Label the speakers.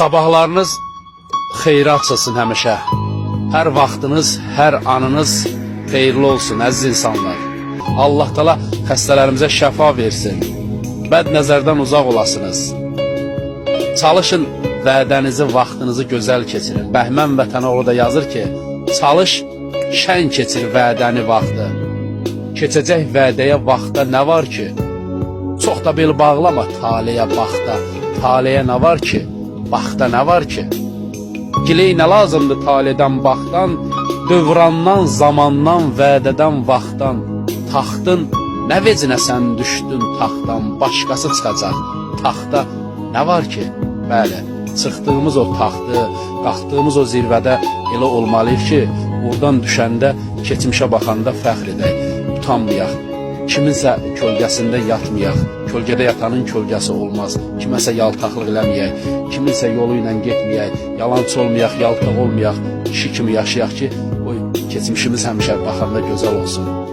Speaker 1: Sabahlarınız xeyirə açılsın həmişə. Hər vaxtınız, hər anınız xeyirli olsun əziz insanlar. Allah Taala xəstələrimizə şəfa versin. Bəd nəzərdən uzaq olasınız. Çalışın, vədənizi, vaxtınızı gözəl keçirin. Bəhmən Vətənoğlu da yazır ki, çalış, şən keçir vədəni vaxtı. Keçəcək vədəyə vaxtda nə var ki? Çox da bel bağlama taleyə baxda. Taleyə nə var ki? Baxda nə var ki? Giley nə lazımdır taledən baxdan, dövrandan, zamandan, vədədən, vaxtdan. Taxtın nə vecinə sən düşdün taxtdan, başqası çıxacaq. Taxta nə var ki? Bəli, çıxdığımız o taxtı, qalxdığımız o zirvədə elə olmalıyıq ki, oradan düşəndə, keçmişə baxanda fəxr edək, utanmayaq. Kiminsə kölgəsində yatmayaq, kölgədə yatanın kölgəsi olmaz. Kiməsə yaltaqlıq eləməyək, kiminsə yolu ilə getməyək, yalançı olmayaq, yaltaq olmayaq, kişi kimi yaşayaq ki, o keçmişimiz həmişə baxanda gözəl olsun.